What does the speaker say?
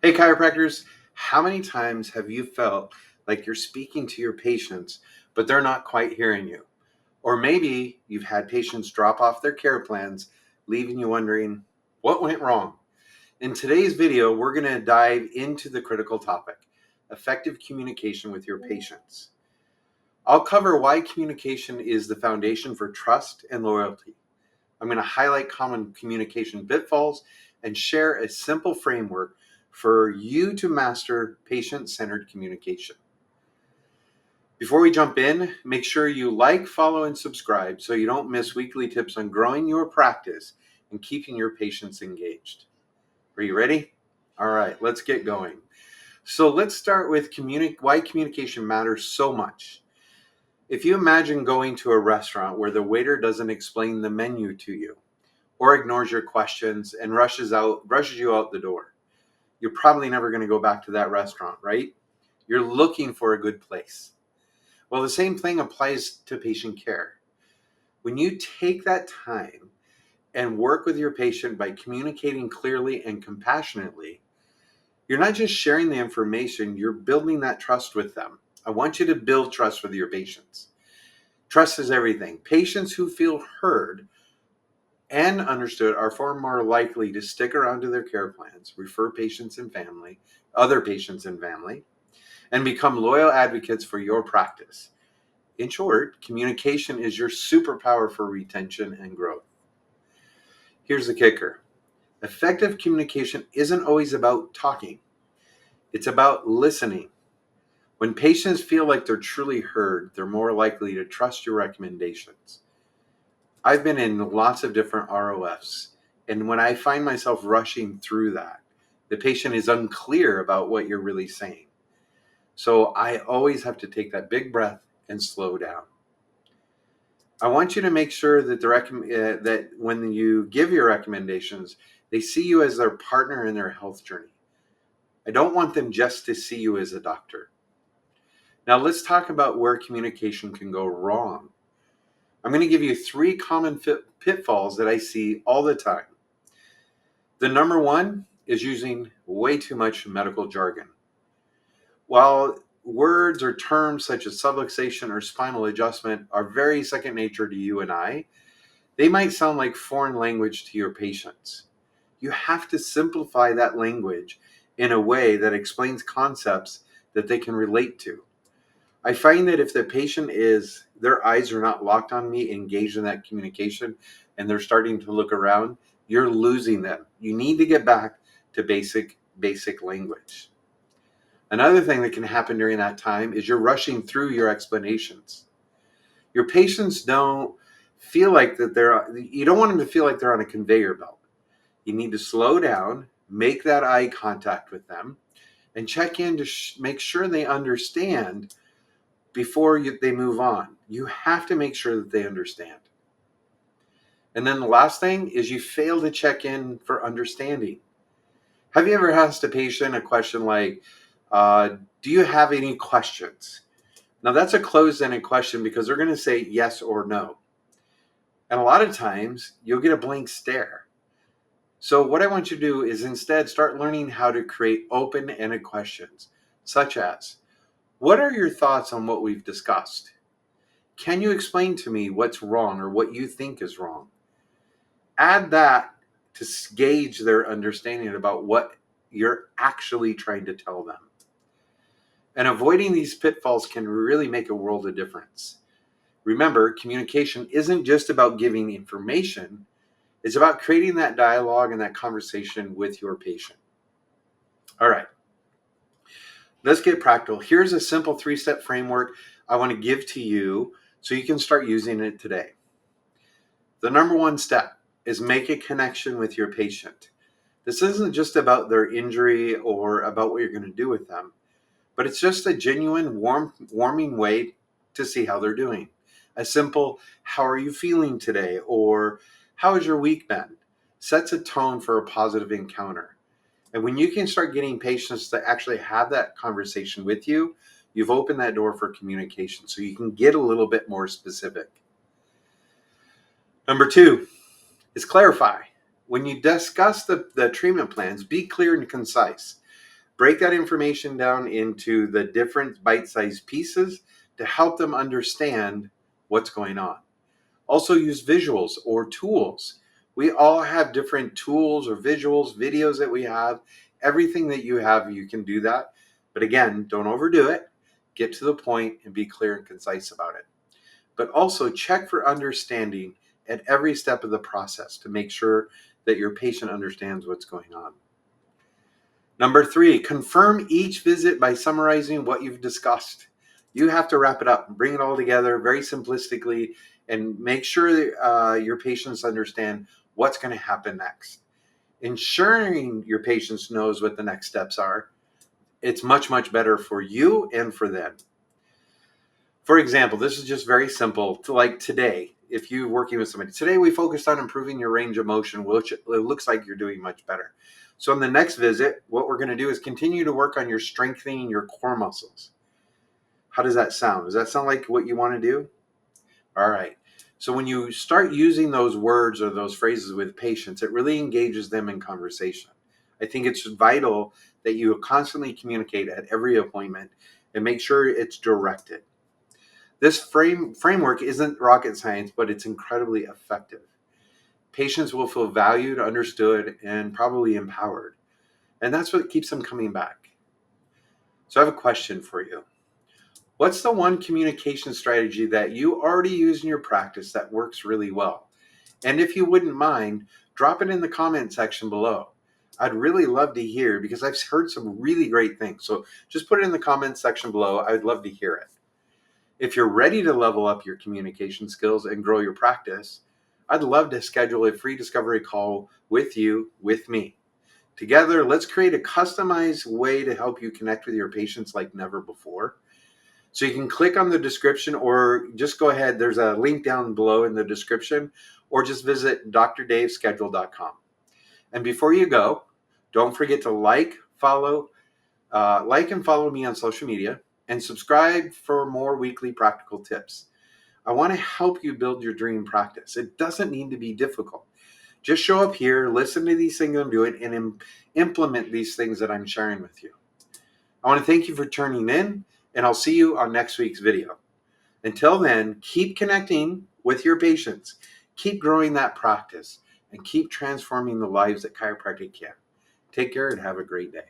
Hey, chiropractors, how many times have you felt like you're speaking to your patients, but they're not quite hearing you? Or maybe you've had patients drop off their care plans, leaving you wondering, what went wrong? In today's video, we're going to dive into the critical topic, effective communication with your patients. I'll cover why communication is the foundation for trust and loyalty. I'm going to highlight common communication pitfalls and share a simple framework for you to master patient-centered communication. Before we jump in, make sure you like, follow, and subscribe so you don't miss weekly tips on growing your practice and keeping your patients engaged. Are you ready? All right, let's get going. So let's start with why communication matters so much. If you imagine going to a restaurant where the waiter doesn't explain the menu to you, or ignores your questions and rushes you out the door, you're probably never going to go back to that restaurant, right? You're looking for a good place. Well, the same thing applies to patient care. When you take that time and work with your patient by communicating clearly and compassionately, you're not just sharing the information, you're building that trust with them. I want you to build trust with your patients. Trust is everything. Patients who feel heard and understood are far more likely to stick around to their care plans, refer other patients and family, and become loyal advocates for your practice. In short, communication is your superpower for retention and growth. Here's the kicker. Effective communication isn't always about talking. It's about listening. When patients feel like they're truly heard, they're more likely to trust your recommendations. I've been in lots of different ROFs, and when I find myself rushing through that, the patient is unclear about what you're really saying. So I always have to take that big breath and slow down. I want you to make sure that that when you give your recommendations, they see you as their partner in their health journey. I don't want them just to see you as a doctor. Now let's talk about where communication can go wrong. I'm going to give you 3 common pitfalls that I see all the time. The number one is using way too much medical jargon. While words or terms such as subluxation or spinal adjustment are very second nature to you and I, they might sound like foreign language to your patients. You have to simplify that language in a way that explains concepts that they can relate to. I find that if their eyes are not locked on me, engaged in that communication, and they're starting to look around, you're losing them. You need to get back to basic language. Another thing that can happen during that time is you're rushing through your explanations. Your patients don't feel like you don't want them to feel like they're on a conveyor belt. You need to slow down, make that eye contact with them, and check in to make sure they understand before they move on. You have to make sure that they understand. And then the last thing is you fail to check in for understanding. Have you ever asked a patient a question like, do you have any questions? Now that's a closed-ended question because they're going to say yes or no. And a lot of times you'll get a blank stare. So what I want you to do is instead start learning how to create open-ended questions, such as, what are your thoughts on what we've discussed? Can you explain to me what's wrong or what you think is wrong? Add that to gauge their understanding about what you're actually trying to tell them. And avoiding these pitfalls can really make a world of difference. Remember, communication isn't just about giving information. It's about creating that dialogue and that conversation with your patient. All right, let's get practical. Here's a simple 3-step framework I want to give to you so you can start using it today. The number 1 step is make a connection with your patient. This isn't just about their injury or about what you're going to do with them, but it's just a genuine, warming way to see how they're doing. A simple, how are you feeling today? Or how has your week been? Sets a tone for a positive encounter. And when you can start getting patients to actually have that conversation with you, you've opened that door for communication so you can get a little bit more specific. Number 2 is clarify. When you discuss the treatment plans, be clear and concise. Break that information down into the different bite-sized pieces to help them understand what's going on. Also use visuals or tools. We all have different tools or visuals, videos that we have. Everything that you have, you can do that. But again, don't overdo it. Get to the point and be clear and concise about it. But also check for understanding at every step of the process to make sure that your patient understands what's going on. Number 3, confirm each visit by summarizing what you've discussed. You have to wrap it up and bring it all together very simplistically and make sure that your patients understand what's going to happen next. Ensuring your patients knows what the next steps are, it's much, much better for you and for them. For example, this is just very simple. Like today, if you're working with somebody, today we focused on improving your range of motion, which it looks like you're doing much better. So in the next visit, what we're going to do is continue to work on your strengthening your core muscles. How does that sound? Does that sound like what you want to do? All right. So when you start using those words or those phrases with patients, it really engages them in conversation. I think it's vital that you constantly communicate at every appointment and make sure it's directed. This framework isn't rocket science, but it's incredibly effective. Patients will feel valued, understood, and probably empowered. And that's what keeps them coming back. So I have a question for you. What's the one communication strategy that you already use in your practice that works really well? And if you wouldn't mind, drop it in the comment section below. I'd really love to hear because I've heard some really great things. So just put it in the comment section below. I'd love to hear it. If you're ready to level up your communication skills and grow your practice, I'd love to schedule a free discovery call with you, with me. Together, let's create a customized way to help you connect with your patients like never before. So you can click on the description or just go ahead. There's a link down below in the description or just visit drdavesschedule.com. And before you go, don't forget to like and follow me on social media and subscribe for more weekly practical tips. I want to help you build your dream practice. It doesn't need to be difficult. Just show up here, listen to these things I'm doing, and implement these things that I'm sharing with you. I want to thank you for tuning in, and I'll see you on next week's video. Until then, keep connecting with your patients, keep growing that practice, and keep transforming the lives that chiropractic can. Take care and have a great day.